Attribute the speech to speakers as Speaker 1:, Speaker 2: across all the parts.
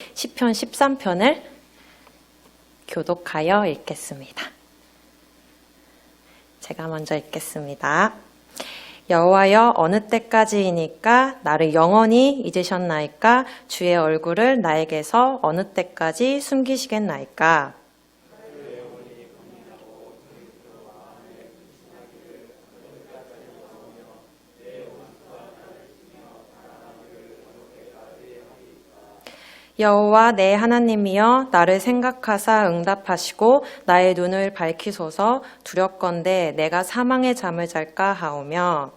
Speaker 1: 시편 13편을 교독하여 읽겠습니다. 제가 먼저 읽겠습니다. 여호와여, 어느 때까지이니까 나를 영원히 잊으셨나이까? 주의 얼굴을 나에게서 어느 때까지 숨기시겠나이까? 여호와 내 하나님이여, 나를 생각하사 응답하시고 나의 눈을 밝히소서. 두렵건대 내가 사망의 잠을 잘까 하오며,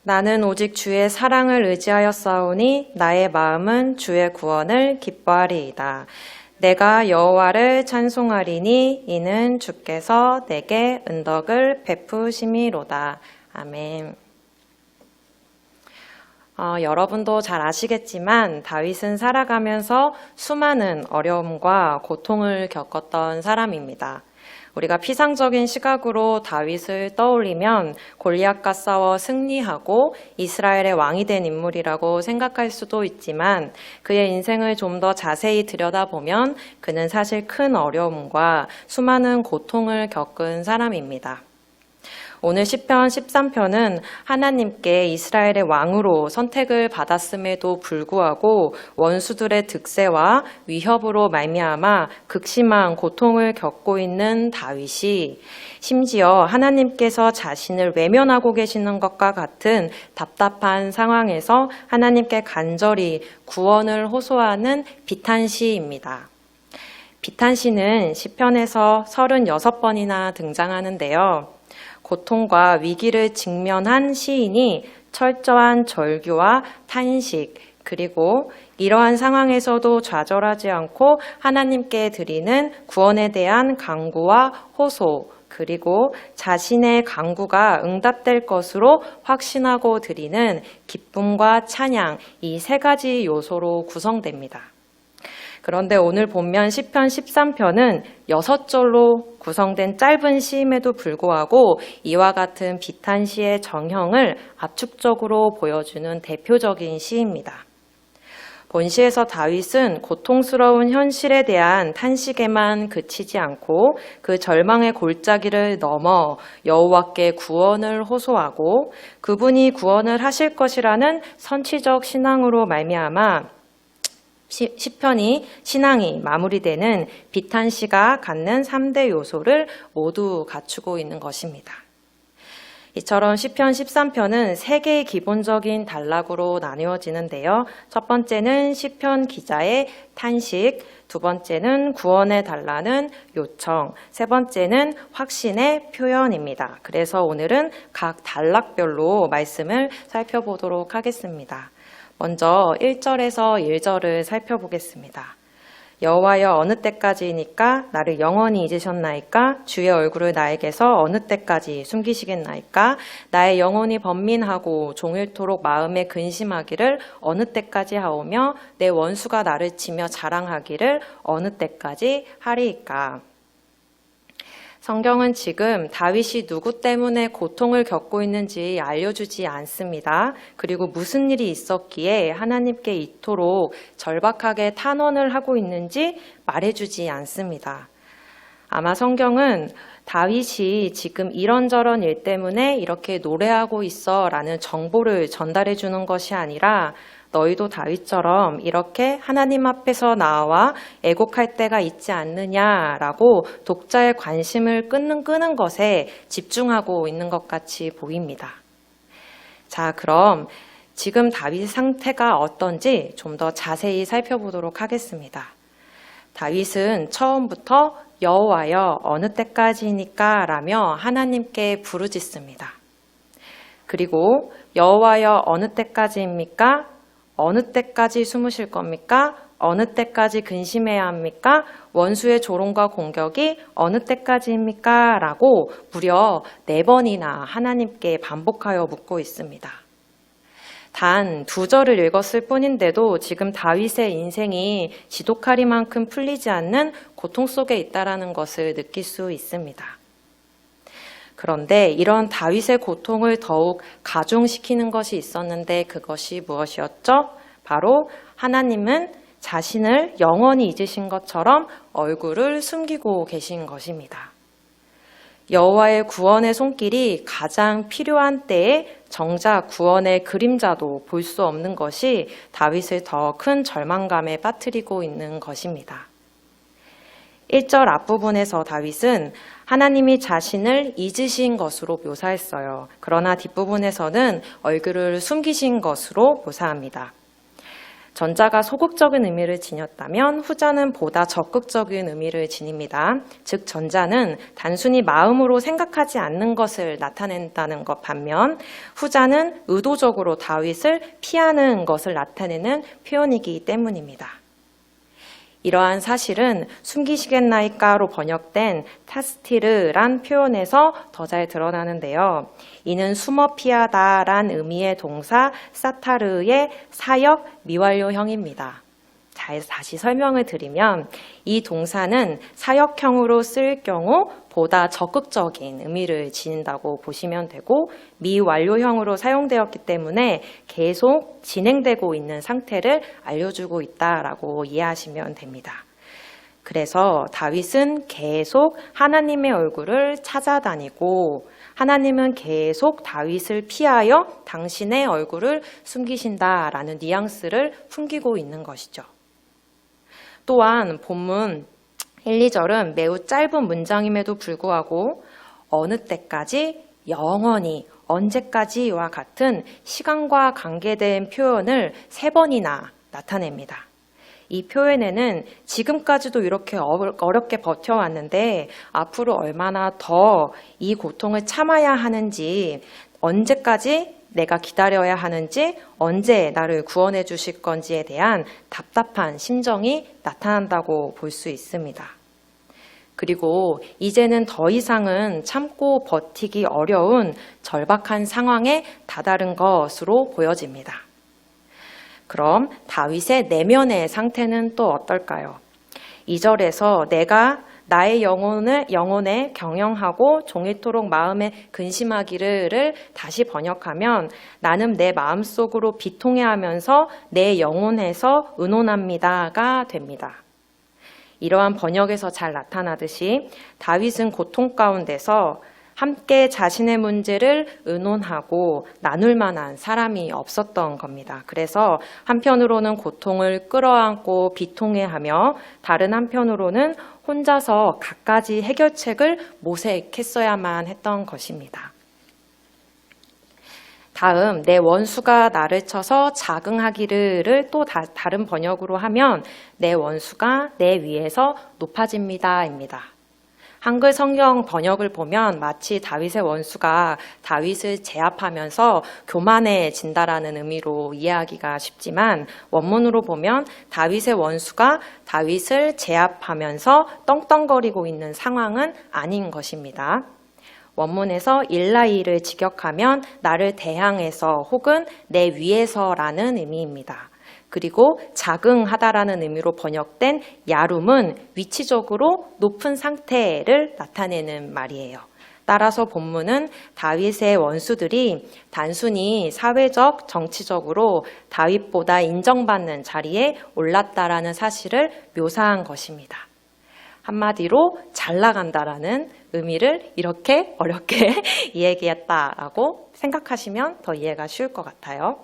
Speaker 1: 나는 오직 주의 사랑을 의지하였사오니 나의 마음은 주의 구원을 기뻐하리이다. 내가 여호와를 찬송하리니 이는 주께서 내게 은덕을 베푸심이로다. 아멘. 여러분도 잘 아시겠지만 다윗은 살아가면서 수많은 어려움과 고통을 겪었던 사람입니다. 우리가 피상적인 시각으로 다윗을 떠올리면 골리앗과 싸워 승리하고 이스라엘의 왕이 된 인물이라고 생각할 수도 있지만 그의 인생을 좀 더 자세히 들여다보면 그는 사실 큰 어려움과 수많은 고통을 겪은 사람입니다. 오늘 시편 13편은 하나님께 이스라엘의 왕으로 선택을 받았음에도 불구하고 원수들의 득세와 위협으로 말미암아 극심한 고통을 겪고 있는 다윗이 심지어 하나님께서 자신을 외면하고 계시는 것과 같은 답답한 상황에서 하나님께 간절히 구원을 호소하는 비탄시입니다. 비탄시는 시편에서 36번이나 등장하는데요. 고통과 위기를 직면한 시인이 철저한 절규와 탄식, 그리고 이러한 상황에서도 좌절하지 않고 하나님께 드리는 구원에 대한 간구와 호소, 그리고 자신의 간구가 응답될 것으로 확신하고 드리는 기쁨과 찬양, 이 세 가지 요소로 구성됩니다. 그런데 오늘 본면 시편 13편은 6절로 구성된 짧은 시임에도 불구하고 이와 같은 비탄시의 정형을 압축적으로 보여주는 대표적인 시입니다. 본시에서 다윗은 고통스러운 현실에 대한 탄식에만 그치지 않고 그 절망의 골짜기를 넘어 여호와께 구원을 호소하고 그분이 구원을 하실 것이라는 선취적 신앙으로 말미암아 시편이 신앙이 마무리되는 비탄시가 갖는 3대 요소를 모두 갖추고 있는 것입니다. 이처럼 시편 13편은 3개의 기본적인 단락으로 나누어지는데요. 첫 번째는 시편 기자의 탄식, 두 번째는 구원해 달라는 요청, 세 번째는 확신의 표현입니다. 그래서 오늘은 각 단락별로 말씀을 살펴보도록 하겠습니다. 먼저 1절에서 1절을 살펴보겠습니다. 여호와여, 어느 때까지이니까 나를 영원히 잊으셨나이까? 주의 얼굴을 나에게서 어느 때까지 숨기시겠나이까? 나의 영혼이 번민하고 종일토록 마음에 근심하기를 어느 때까지 하오며 내 원수가 나를 치며 자랑하기를 어느 때까지 하리이까? 성경은 지금 다윗이 누구 때문에 고통을 겪고 있는지 알려주지 않습니다. 그리고 무슨 일이 있었기에 하나님께 이토록 절박하게 탄원을 하고 있는지 말해주지 않습니다. 아마 성경은 다윗이 지금 이런저런 일 때문에 이렇게 노래하고 있어 라는 정보를 전달해 주는 것이 아니라 너희도 다윗처럼 이렇게 하나님 앞에서 나와 애곡할 때가 있지 않느냐라고 독자의 관심을 끄는 것에 집중하고 있는 것 같이 보입니다. 자, 그럼 지금 다윗의 상태가 어떤지 좀 더 자세히 살펴보도록 하겠습니다. 다윗은 처음부터 여호와여, 어느 때까지니까 라며 하나님께 부르짖습니다. 그리고 여호와여, 어느 때까지입니까? 어느 때까지 숨으실 겁니까? 어느 때까지 근심해야 합니까? 원수의 조롱과 공격이 어느 때까지입니까? 라고 무려 4번이나 하나님께 반복하여 묻고 있습니다. 단 2절을 읽었을 뿐인데도 지금 다윗의 인생이 지독하리만큼 풀리지 않는 고통 속에 있다는 것을 느낄 수 있습니다. 그런데 이런 다윗의 고통을 더욱 가중시키는 것이 있었는데 그것이 무엇이었죠? 바로 하나님은 자신을 영원히 잊으신 것처럼 얼굴을 숨기고 계신 것입니다. 여호와의 구원의 손길이 가장 필요한 때에 정작 구원의 그림자도 볼 수 없는 것이 다윗을 더 큰 절망감에 빠뜨리고 있는 것입니다. 1절 앞부분에서 다윗은 하나님이 자신을 잊으신 것으로 묘사했어요. 그러나 뒷부분에서는 얼굴을 숨기신 것으로 묘사합니다. 전자가 소극적인 의미를 지녔다면 후자는 보다 적극적인 의미를 지닙니다. 즉 전자는 단순히 마음으로 생각하지 않는 것을 나타낸다는 것 반면 후자는 의도적으로 다윗을 피하는 것을 나타내는 표현이기 때문입니다. 이러한 사실은 숨기시겠나이까로 번역된 타스티르란 표현에서 더 잘 드러나는데요. 이는 숨어 피하다란 의미의 동사 사타르의 사역 미완료형입니다. 다시 설명을 드리면 이 동사는 사역형으로 쓸 경우 보다 적극적인 의미를 지닌다고 보시면 되고 미완료형으로 사용되었기 때문에 계속 진행되고 있는 상태를 알려주고 있다라고 이해하시면 됩니다. 그래서 다윗은 계속 하나님의 얼굴을 찾아다니고 하나님은 계속 다윗을 피하여 당신의 얼굴을 숨기신다라는 뉘앙스를 풍기고 있는 것이죠. 또한 본문 1, 2절은 매우 짧은 문장임에도 불구하고 어느 때까지 영원히 언제까지와 같은 시간과 관계된 표현을 3번이나 나타냅니다. 이 표현에는 지금까지도 이렇게 어렵게 버텨왔는데 앞으로 얼마나 더 이 고통을 참아야 하는지, 언제까지 내가 기다려야 하는지, 언제 나를 구원해 주실 건지에 대한 답답한 심정이 나타난다고 볼 수 있습니다. 그리고 이제는 더 이상은 참고 버티기 어려운 절박한 상황에 다다른 것으로 보여집니다. 그럼 다윗의 내면의 상태는 또 어떨까요? 2절에서 내가 나의 영혼에 경영하고 종일토록 마음에 근심하기를 다시 번역하면 나는 내 마음속으로 비통해하면서 내 영혼에서 의논합니다가 됩니다. 이러한 번역에서 잘 나타나듯이 다윗은 고통 가운데서 함께 자신의 문제를 의논하고 나눌 만한 사람이 없었던 겁니다. 그래서 한편으로는 고통을 끌어안고 비통해하며 다른 한편으로는 혼자서 갖가지 해결책을 모색했어야만 했던 것입니다. 다음, 내 원수가 나를 쳐서 자긍하기를 또 다른 번역으로 하면 내 원수가 내 위에서 높아집니다입니다. 한글 성경 번역을 보면 마치 다윗의 원수가 다윗을 제압하면서 교만해진다라는 의미로 이해하기가 쉽지만 원문으로 보면 다윗의 원수가 다윗을 제압하면서 떵떵거리고 있는 상황은 아닌 것입니다. 원문에서 일라이를 직역하면 나를 대항해서 혹은 내 위에서라는 의미입니다. 그리고 자긍하다라는 의미로 번역된 야룸은 위치적으로 높은 상태를 나타내는 말이에요. 따라서 본문은 다윗의 원수들이 단순히 사회적, 정치적으로 다윗보다 인정받는 자리에 올랐다라는 사실을 묘사한 것입니다. 한마디로 잘 나간다라는 의미를 이렇게 어렵게 이야기했다라고 생각하시면 더 이해가 쉬울 것 같아요.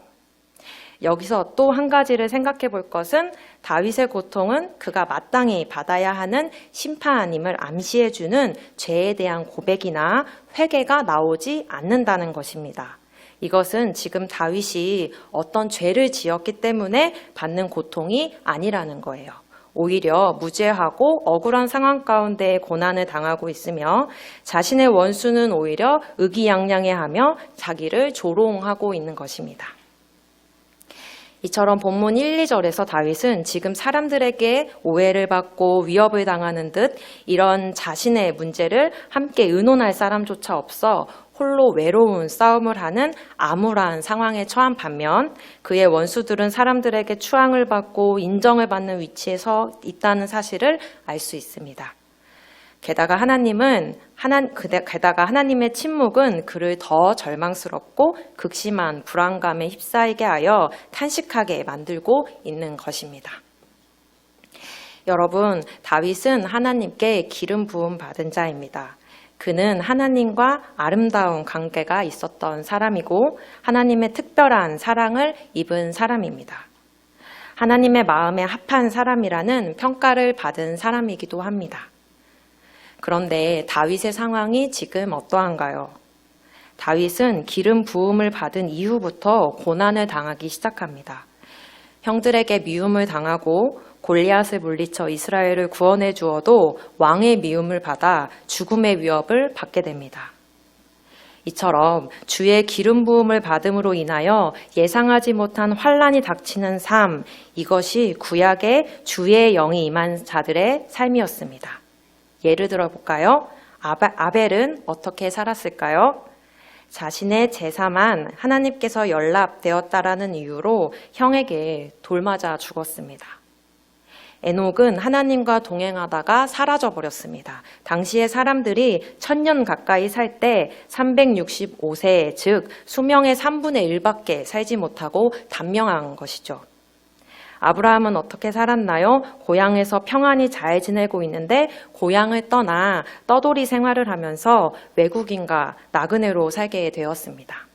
Speaker 1: 여기서 또 한 가지를 생각해 볼 것은 다윗의 고통은 그가 마땅히 받아야 하는 심판임을 암시해 주는 죄에 대한 고백이나 회개가 나오지 않는다는 것입니다. 이것은 지금 다윗이 어떤 죄를 지었기 때문에 받는 고통이 아니라는 거예요. 오히려 무죄하고 억울한 상황 가운데 고난을 당하고 있으며 자신의 원수는 오히려 의기양양해하며 자기를 조롱하고 있는 것입니다. 이처럼 본문 1, 2절에서 다윗은 지금 사람들에게 오해를 받고 위협을 당하는 듯 이런 자신의 문제를 함께 의논할 사람조차 없어 홀로 외로운 싸움을 하는 암울한 상황에 처한 반면 그의 원수들은 사람들에게 추앙을 받고 인정을 받는 위치에 서 있다는 사실을 알 수 있습니다. 게다가 하나님의 침묵은 그를 더 절망스럽고 극심한 불안감에 휩싸이게 하여 탄식하게 만들고 있는 것입니다. 여러분, 다윗은 하나님께 기름 부음 받은 자입니다. 그는 하나님과 아름다운 관계가 있었던 사람이고 하나님의 특별한 사랑을 입은 사람입니다. 하나님의 마음에 합한 사람이라는 평가를 받은 사람이기도 합니다. 그런데 다윗의 상황이 지금 어떠한가요? 다윗은 기름 부음을 받은 이후부터 고난을 당하기 시작합니다. 형들에게 미움을 당하고 골리앗을 물리쳐 이스라엘을 구원해 주어도 왕의 미움을 받아 죽음의 위협을 받게 됩니다. 이처럼 주의 기름 부음을 받음으로 인하여 예상하지 못한 환난이 닥치는 삶, 이것이 구약의 주의 영이 임한 자들의 삶이었습니다. 예를 들어 볼까요? 아벨은 어떻게 살았을까요? 자신의 제사만 하나님께서 연락되었다라는 이유로 형에게 돌맞아 죽었습니다. 에녹은 하나님과 동행하다가 사라져버렸습니다. 당시의 사람들이 1000년 가까이 살 때 365세, 즉 수명의 3분의 1밖에 살지 못하고 단명한 것이죠. 아브라함은 어떻게 살았나요? 고향에서 평안히 잘 지내고 있는데 고향을 떠나 떠돌이 생활을 하면서 외국인과 나그네로 살게 되었습니다.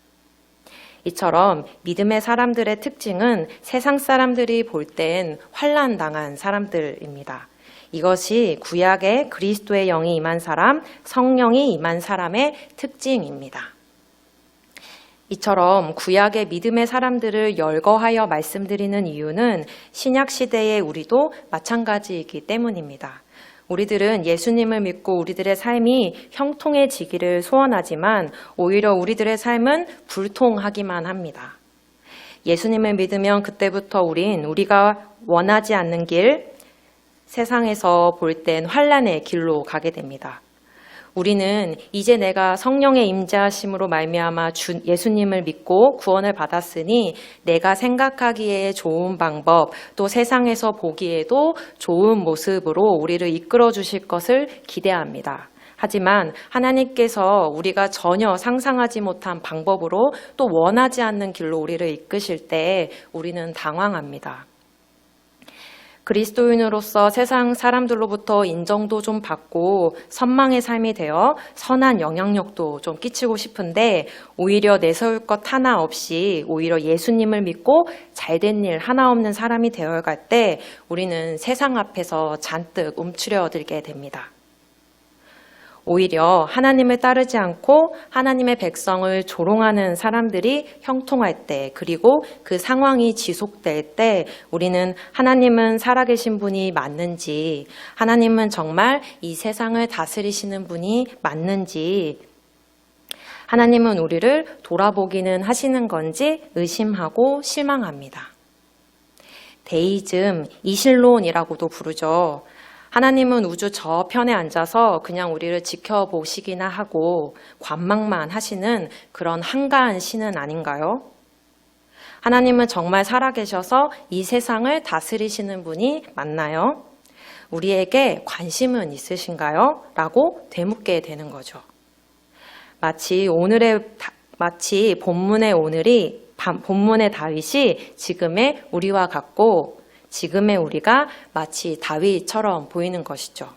Speaker 1: 이처럼 믿음의 사람들의 특징은 세상 사람들이 볼 땐 환난당한 사람들입니다. 이것이 구약의 그리스도의 영이 임한 사람, 성령이 임한 사람의 특징입니다. 이처럼 구약의 믿음의 사람들을 열거하여 말씀드리는 이유는 신약 시대의 우리도 마찬가지이기 때문입니다. 우리들은 예수님을 믿고 우리들의 삶이 형통해지기를 소원하지만 오히려 우리들의 삶은 불통하기만 합니다. 예수님을 믿으면 그때부터 우리가 원하지 않는 길, 세상에서 볼 땐 환난의 길로 가게 됩니다. 우리는 이제 내가 성령의 임재하심으로 말미암아 예수님을 믿고 구원을 받았으니 내가 생각하기에 좋은 방법, 또 세상에서 보기에도 좋은 모습으로 우리를 이끌어 주실 것을 기대합니다. 하지만 하나님께서 우리가 전혀 상상하지 못한 방법으로 또 원하지 않는 길로 우리를 이끄실 때 우리는 당황합니다. 그리스도인으로서 세상 사람들로부터 인정도 좀 받고 선망의 삶이 되어 선한 영향력도 좀 끼치고 싶은데 오히려 내세울 것 하나 없이 오히려 예수님을 믿고 잘된 일 하나 없는 사람이 되어갈 때 우리는 세상 앞에서 잔뜩 움츠려들게 됩니다. 오히려 하나님을 따르지 않고 하나님의 백성을 조롱하는 사람들이 형통할 때, 그리고 그 상황이 지속될 때 우리는 하나님은 살아계신 분이 맞는지, 하나님은 정말 이 세상을 다스리시는 분이 맞는지, 하나님은 우리를 돌아보기는 하시는 건지 의심하고 실망합니다. 데이즘, 이실론이라고도 부르죠. 하나님은 우주 저편에 앉아서 그냥 우리를 지켜보시기나 하고 관망만 하시는 그런 한가한 신은 아닌가요? 하나님은 정말 살아계셔서 이 세상을 다스리시는 분이 맞나요? 우리에게 관심은 있으신가요? 라고 되묻게 되는 거죠. 마치 본문의 다윗이 지금의 우리와 같고 지금의 우리가 마치 다윗처럼 보이는 것이죠.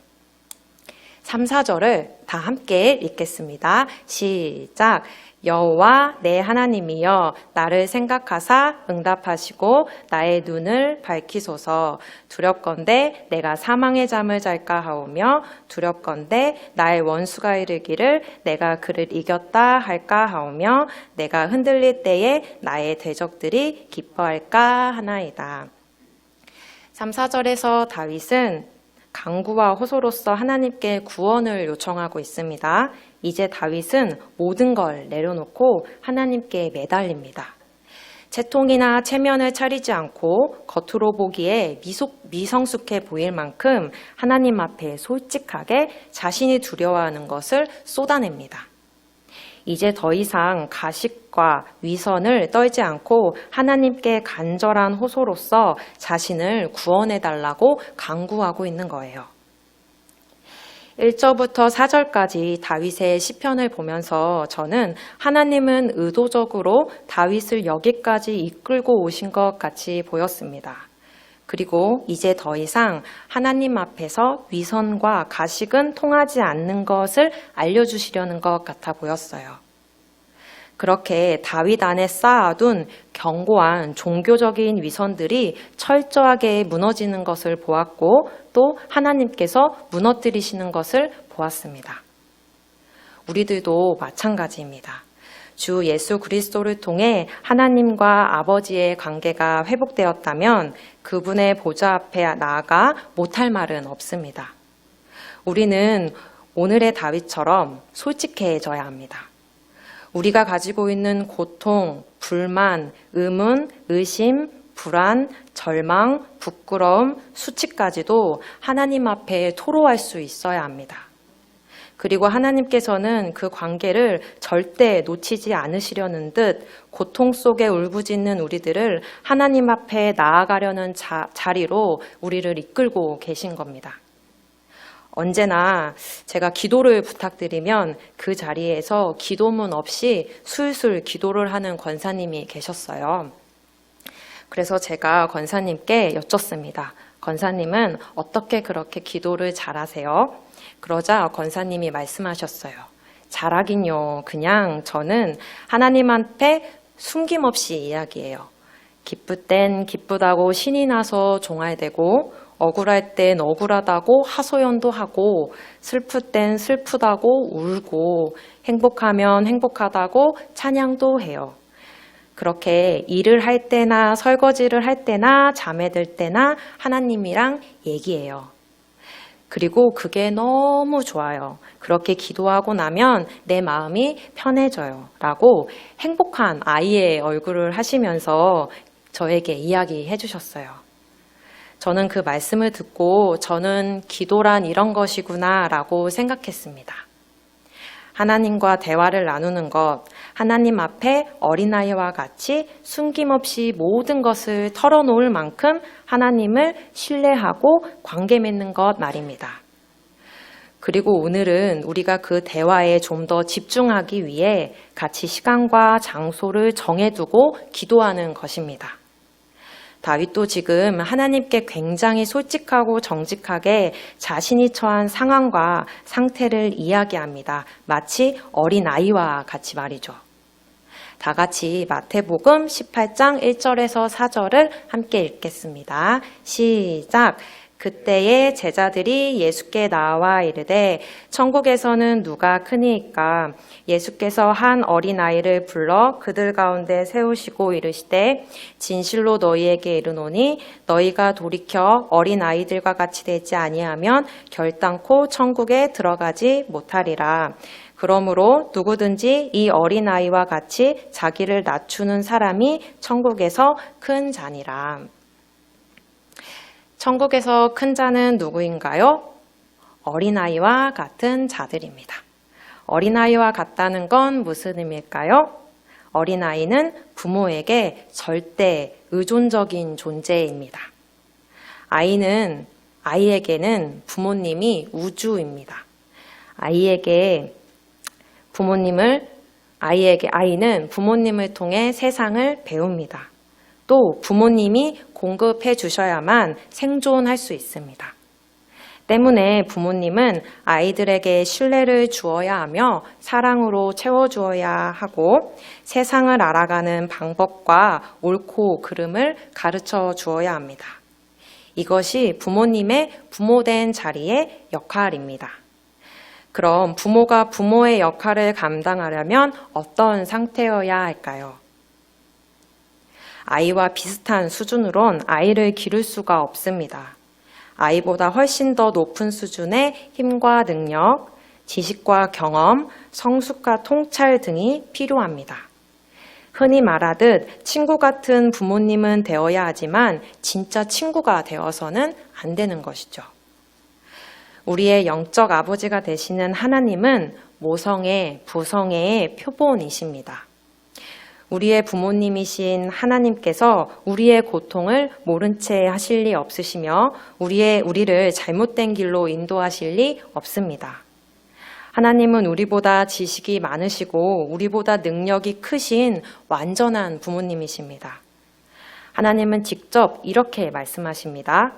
Speaker 1: 3, 4절을 다 함께 읽겠습니다. 시작. 여호와 내 하나님이여 나를 생각하사 응답하시고 나의 눈을 밝히소서. 두렵건대 내가 사망의 잠을 잘까 하오며 두렵건대 나의 원수가 이르기를 내가 그를 이겼다 할까 하오며 내가 흔들릴 때에 나의 대적들이 기뻐할까 하나이다. 3, 4절에서 다윗은 간구와 호소로서 하나님께 구원을 요청하고 있습니다. 이제 다윗은 모든 걸 내려놓고 하나님께 매달립니다. 채통이나 체면을 차리지 않고 겉으로 보기에 미성숙해 보일 만큼 하나님 앞에 솔직하게 자신이 두려워하는 것을 쏟아냅니다. 이제 더 이상 가식과 위선을 떨지 않고 하나님께 간절한 호소로서 자신을 구원해달라고 간구하고 있는 거예요. 1절부터 4절까지 다윗의 시편을 보면서 저는 하나님은 의도적으로 다윗을 여기까지 이끌고 오신 것 같이 보였습니다. 그리고 이제 더 이상 하나님 앞에서 위선과 가식은 통하지 않는 것을 알려주시려는 것 같아 보였어요. 그렇게 다윗 안에 쌓아둔 견고한 종교적인 위선들이 철저하게 무너지는 것을 보았고 또 하나님께서 무너뜨리시는 것을 보았습니다. 우리들도 마찬가지입니다. 주 예수 그리스도를 통해 하나님과 아버지의 관계가 회복되었다면 그분의 보좌 앞에 나아가 못할 말은 없습니다. 우리는 오늘의 다윗처럼 솔직해져야 합니다. 우리가 가지고 있는 고통, 불만, 의문, 의심, 불안, 절망, 부끄러움, 수치까지도 하나님 앞에 토로할 수 있어야 합니다. 그리고 하나님께서는 그 관계를 절대 놓치지 않으시려는 듯 고통 속에 울부짖는 우리들을 하나님 앞에 나아가려는 자리로 우리를 이끌고 계신 겁니다. 언제나 제가 기도를 부탁드리면 그 자리에서 기도문 없이 술술 기도를 하는 권사님이 계셨어요. 그래서 제가 권사님께 여쭙습니다. 권사님은 어떻게 그렇게 기도를 잘하세요? 그러자 권사님이 말씀하셨어요. 잘하긴요. 그냥 저는 하나님 앞에 숨김없이 이야기해요. 기쁠 땐 기쁘다고 신이 나서 종알대고 억울할 땐 억울하다고 하소연도 하고 슬플 땐 슬프다고 울고 행복하면 행복하다고 찬양도 해요. 그렇게 일을 할 때나 설거지를 할 때나 잠에 들 때나 하나님이랑 얘기해요. 그리고 그게 너무 좋아요. 그렇게 기도하고 나면 내 마음이 편해져요. 라고 행복한 아이의 얼굴을 하시면서 저에게 이야기해 주셨어요. 저는 그 말씀을 듣고 저는 기도란 이런 것이구나 라고 생각했습니다. 하나님과 대화를 나누는 것, 하나님 앞에 어린아이와 같이 숨김없이 모든 것을 털어놓을 만큼 하나님을 신뢰하고 관계 맺는 것 말입니다. 그리고 오늘은 우리가 그 대화에 좀 더 집중하기 위해 같이 시간과 장소를 정해두고 기도하는 것입니다. 다윗도 지금 하나님께 굉장히 솔직하고 정직하게 자신이 처한 상황과 상태를 이야기합니다. 마치 어린아이와 같이 말이죠. 다 같이 마태복음 18장 1절에서 4절을 함께 읽겠습니다. 시작! 그때에 제자들이 예수께 나와 이르되 천국에서는 누가 크니이까? 예수께서 한 어린아이를 불러 그들 가운데 세우시고 이르시되 진실로 너희에게 이르노니 너희가 돌이켜 어린아이들과 같이 되지 아니하면 결단코 천국에 들어가지 못하리라. 그러므로 누구든지 이 어린아이와 같이 자기를 낮추는 사람이 천국에서 큰 자니라. 천국에서 큰 자는 누구인가요? 어린아이와 같은 자들입니다. 어린아이와 같다는 건 무슨 의미일까요? 어린아이는 부모에게 절대 의존적인 존재입니다. 아이에게는 부모님이 우주입니다. 아이는 부모님을 통해 세상을 배웁니다. 또 부모님이 공급해 주셔야만 생존할 수 있습니다. 때문에 부모님은 아이들에게 신뢰를 주어야 하며 사랑으로 채워주어야 하고 세상을 알아가는 방법과 옳고 그름을 가르쳐 주어야 합니다. 이것이 부모님의 부모된 자리의 역할입니다. 그럼 부모가 부모의 역할을 감당하려면 어떤 상태여야 할까요? 아이와 비슷한 수준으론 아이를 기를 수가 없습니다. 아이보다 훨씬 더 높은 수준의 힘과 능력, 지식과 경험, 성숙과 통찰 등이 필요합니다. 흔히 말하듯 친구 같은 부모님은 되어야 하지만 진짜 친구가 되어서는 안 되는 것이죠. 우리의 영적 아버지가 되시는 하나님은 모성애, 부성애의 표본이십니다. 우리의 부모님이신 하나님께서 우리의 고통을 모른 채 하실 리 없으시며 우리를 잘못된 길로 인도하실 리 없습니다. 하나님은 우리보다 지식이 많으시고 우리보다 능력이 크신 완전한 부모님이십니다. 하나님은 직접 이렇게 말씀하십니다.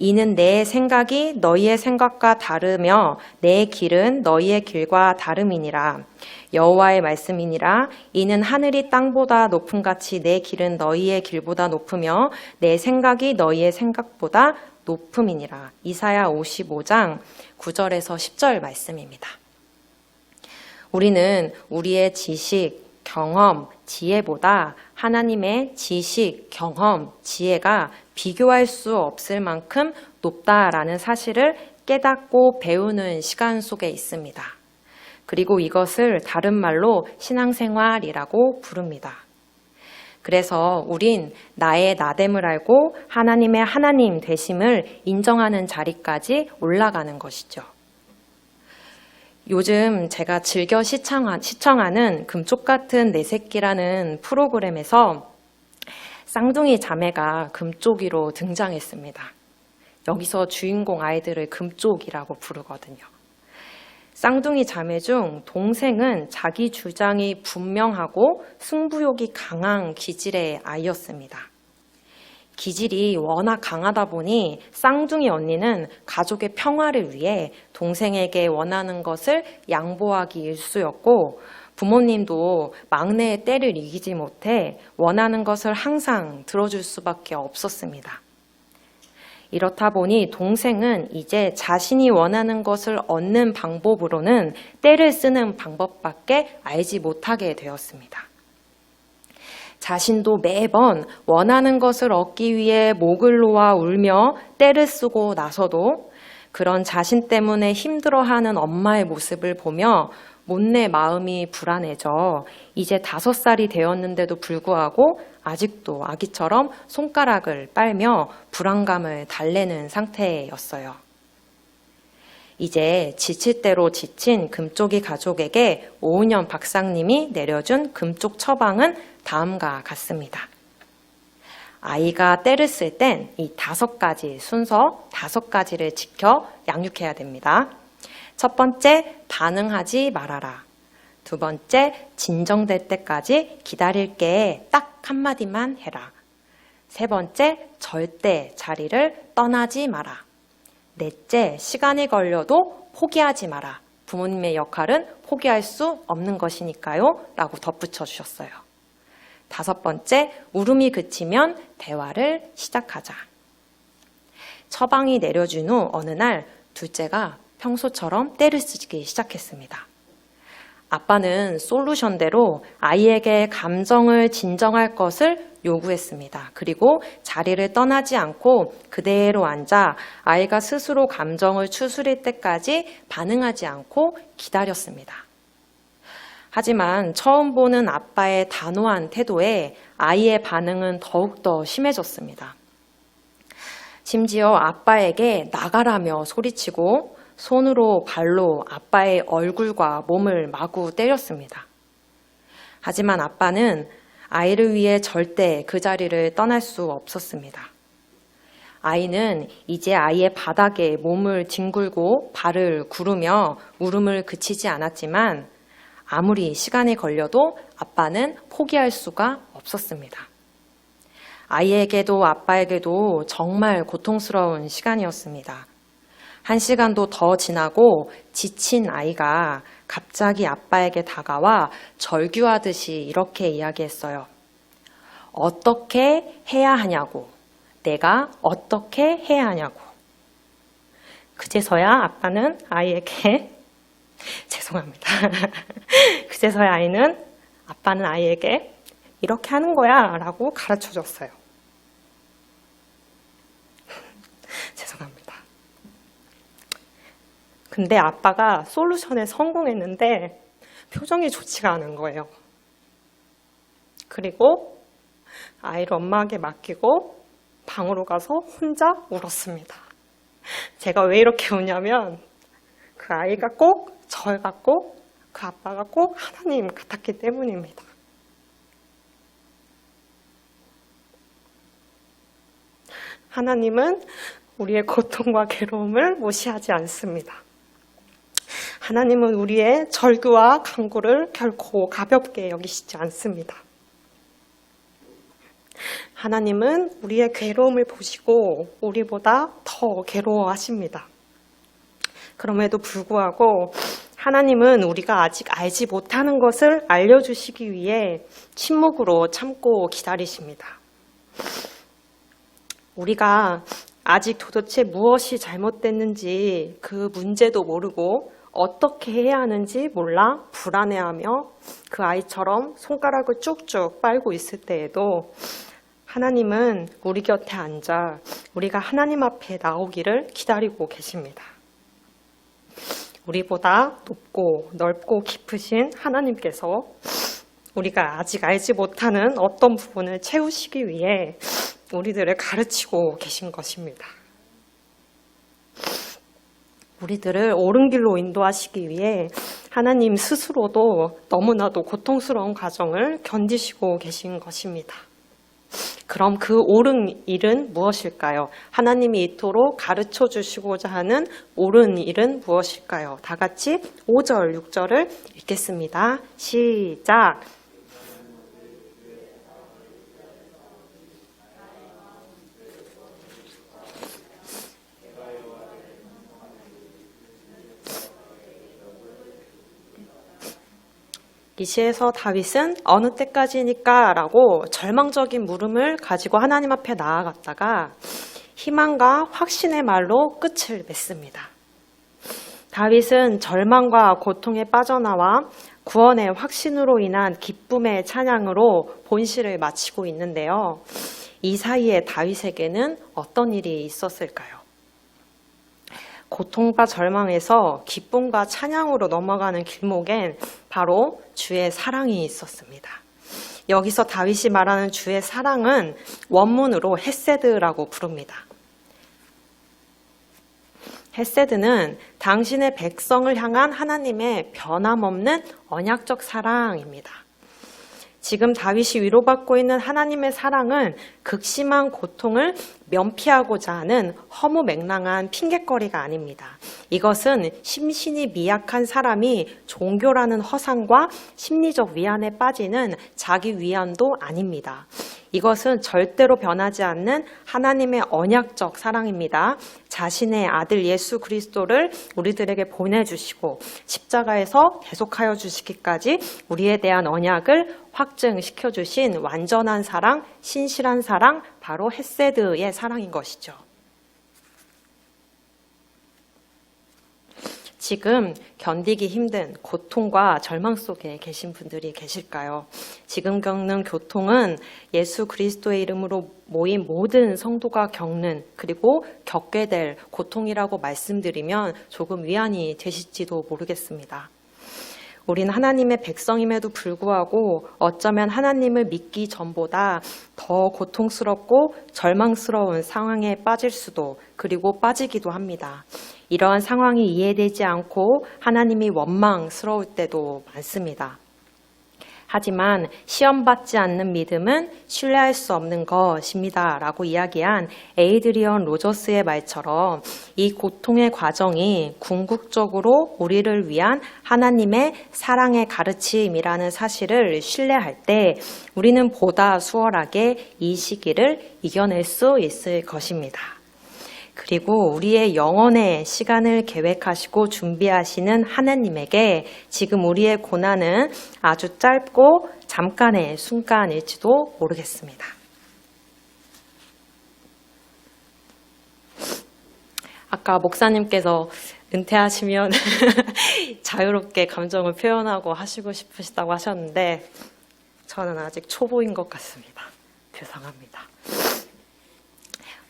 Speaker 1: 이는 내 생각이 너희의 생각과 다르며 내 길은 너희의 길과 다름이니라. 여호와의 말씀이니라. 이는 하늘이 땅보다 높음 같이 내 길은 너희의 길보다 높으며 내 생각이 너희의 생각보다 높음이니라. 이사야 55장 9절에서 10절 말씀입니다. 우리는 우리의 지식, 경험, 지혜보다 하나님의 지식, 경험, 지혜가 비교할 수 없을 만큼 높다라는 사실을 깨닫고 배우는 시간 속에 있습니다. 그리고 이것을 다른 말로 신앙생활이라고 부릅니다. 그래서 우린 나의 나됨을 알고 하나님의 하나님 되심을 인정하는 자리까지 올라가는 것이죠. 요즘 제가 즐겨 시청하는 금쪽 같은 내 새끼라는 프로그램에서 쌍둥이 자매가 금쪽이로 등장했습니다. 여기서 주인공 아이들을 금쪽이라고 부르거든요. 쌍둥이 자매 중 동생은 자기 주장이 분명하고 승부욕이 강한 기질의 아이였습니다. 기질이 워낙 강하다 보니 쌍둥이 언니는 가족의 평화를 위해 동생에게 원하는 것을 양보하기 일쑤였고 부모님도 막내의 때를 이기지 못해 원하는 것을 항상 들어줄 수밖에 없었습니다. 이렇다 보니 동생은 이제 자신이 원하는 것을 얻는 방법으로는 때를 쓰는 방법밖에 알지 못하게 되었습니다. 자신도 매번 원하는 것을 얻기 위해 목을 놓아 울며 때를 쓰고 나서도 그런 자신 때문에 힘들어하는 엄마의 모습을 보며 못내 마음이 불안해져 이제 5살이 되었는데도 불구하고 아직도 아기처럼 손가락을 빨며 불안감을 달래는 상태였어요. 이제 지칠 대로 지친 금쪽이 가족에게 오은영 박사님이 내려준 금쪽 처방은 다음과 같습니다. 아이가 때를 쓸 땐 이 5가지 순서 5가지를 지켜 양육해야 됩니다. 첫 번째, 반응하지 말아라. 두 번째, 진정될 때까지 기다릴게 딱 한마디만 해라. 세 번째, 절대 자리를 떠나지 마라. 넷째, 시간이 걸려도 포기하지 마라. 부모님의 역할은 포기할 수 없는 것이니까요. 라고 덧붙여 주셨어요. 5번째, 울음이 그치면 대화를 시작하자. 처방이 내려준 후 어느 날 둘째가 평소처럼 때를 쓰기 시작했습니다. 아빠는 솔루션대로 아이에게 감정을 진정할 것을 요구했습니다. 그리고 자리를 떠나지 않고 그대로 앉아 아이가 스스로 감정을 추스릴 때까지 반응하지 않고 기다렸습니다. 하지만 처음 보는 아빠의 단호한 태도에 아이의 반응은 더욱더 심해졌습니다. 심지어 아빠에게 나가라며 소리치고 손으로 발로 아빠의 얼굴과 몸을 마구 때렸습니다. 하지만 아빠는 아이를 위해 절대 그 자리를 떠날 수 없었습니다. 아이는 이제 아이의 바닥에 몸을 뒹굴고 발을 구르며 울음을 그치지 않았지만 아무리 시간이 걸려도 아빠는 포기할 수가 없었습니다. 아이에게도 아빠에게도 정말 고통스러운 시간이었습니다. 1시간도 더 지나고 지친 아이가 갑자기 아빠에게 다가와 절규하듯이 이렇게 이야기했어요. 어떻게 해야 하냐고. 내가 어떻게 해야 하냐고. 그제서야 아빠는 아이에게 죄송합니다. 그제서야 아빠는 아이에게 이렇게 하는 거야 라고 가르쳐 줬어요. 죄송합니다. 근데 아빠가 솔루션에 성공했는데 표정이 좋지가 않은 거예요. 그리고 아이를 엄마에게 맡기고 방으로 가서 혼자 울었습니다. 제가 왜 이렇게 우냐면 그 아이가 꼭 저 같고 그 아빠가 꼭 하나님 같았기 때문입니다.
Speaker 2: 하나님은 우리의 고통과 괴로움을 무시하지 않습니다. 하나님은 우리의 절규와 간구를 결코 가볍게 여기시지 않습니다. 하나님은 우리의 괴로움을 보시고 우리보다 더 괴로워하십니다. 그럼에도 불구하고 하나님은 우리가 아직 알지 못하는 것을 알려주시기 위해 침묵으로 참고 기다리십니다. 우리가 아직 도대체 무엇이 잘못됐는지 그 문제도 모르고 어떻게 해야 하는지 몰라 불안해하며 그 아이처럼 손가락을 쭉쭉 빨고 있을 때에도 하나님은 우리 곁에 앉아 우리가 하나님 앞에 나오기를 기다리고 계십니다. 우리보다 높고 넓고 깊으신 하나님께서 우리가 아직 알지 못하는 어떤 부분을 채우시기 위해 우리들을 가르치고 계신 것입니다. 우리들을 옳은 길로 인도하시기 위해 하나님 스스로도 너무나도 고통스러운 과정을 견디시고 계신 것입니다. 그럼 그 옳은 일은 무엇일까요? 하나님이 이토록 가르쳐 주시고자 하는 옳은 일은 무엇일까요? 다 같이 5절, 6절을 읽겠습니다. 시작! 이 시에서 다윗은 어느 때까지니까 라고 절망적인 물음을 가지고 하나님 앞에 나아갔다가 희망과 확신의 말로 끝을 맺습니다. 다윗은 절망과 고통에 빠져나와 구원의 확신으로 인한 기쁨의 찬양으로 본시를 마치고 있는데요. 이 사이에 다윗에게는 어떤 일이 있었을까요? 고통과 절망에서 기쁨과 찬양으로 넘어가는 길목엔 바로 주의 사랑이 있었습니다. 여기서 다윗이 말하는 주의 사랑은 원문으로 헤세드라고 부릅니다. 헤세드는 당신의 백성을 향한 하나님의 변함없는 언약적 사랑입니다. 지금 다윗이 위로받고 있는 하나님의 사랑은 극심한 고통을 면피하고자 하는 허무맹랑한 핑곗거리가 아닙니다. 이것은 심신이 미약한 사람이 종교라는 허상과 심리적 위안에 빠지는 자기 위안도 아닙니다. 이것은 절대로 변하지 않는 하나님의 언약적 사랑입니다. 자신의 아들 예수 그리스도를 우리들에게 보내주시고 십자가에서 계속하여 주시기까지 우리에 대한 언약을 확증시켜 주신 완전한 사랑, 신실한 사랑, 바로 헤세드의 사랑인 것이죠. 지금 견디기 힘든 고통과 절망 속에 계신 분들이 계실까요? 지금 겪는 고통은 예수 그리스도의 이름으로 모인 모든 성도가 겪는 그리고 겪게 될 고통이라고 말씀드리면 조금 위안이 되실지도 모르겠습니다. 우린 하나님의 백성임에도 불구하고 어쩌면 하나님을 믿기 전보다 더 고통스럽고 절망스러운 상황에 빠질 수도 그리고 빠지기도 합니다. 이러한 상황이 이해되지 않고 하나님이 원망스러울 때도 많습니다. 하지만 시험받지 않는 믿음은 신뢰할 수 없는 것입니다. 라고 이야기한 에이드리언 로저스의 말처럼 이 고통의 과정이 궁극적으로 우리를 위한 하나님의 사랑의 가르침이라는 사실을 신뢰할 때 우리는 보다 수월하게 이 시기를 이겨낼 수 있을 것입니다. 그리고 우리의 영혼의 시간을 계획하시고 준비하시는 하나님에게 지금 우리의 고난은 아주 짧고 잠깐의 순간일지도 모르겠습니다. 아까 목사님께서 은퇴하시면 자유롭게 감정을 표현하고 하시고 싶으시다고 하셨는데 저는 아직 초보인 것 같습니다. 죄송합니다.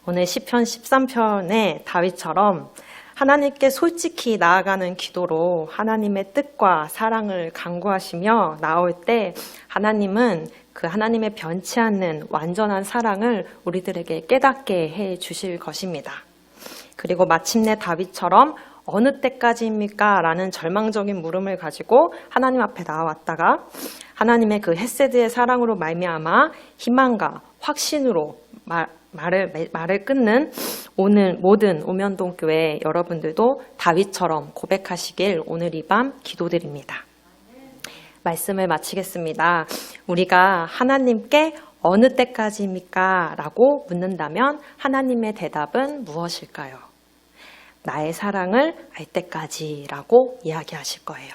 Speaker 2: 오늘 시편 13편의 다윗처럼 하나님께 솔직히 나아가는 기도로 하나님의 뜻과 사랑을 간구하시며 나올 때 하나님은 그 하나님의 변치 않는 완전한 사랑을 우리들에게 깨닫게 해 주실 것입니다. 그리고 마침내 다윗처럼 어느 때까지입니까? 라는 절망적인 물음을 가지고 하나님 앞에 나왔다가 하나님의 그 헤세드의 사랑으로 말미암아 희망과 확신으로
Speaker 1: 말을 끊는 오늘 모든 오면동교회 여러분들도 다윗처럼 고백하시길 오늘 이 밤 기도드립니다. 말씀을 마치겠습니다. 우리가 하나님께 어느 때까지입니까? 라고 묻는다면 하나님의 대답은 무엇일까요? 나의 사랑을 알 때까지라고 이야기하실 거예요.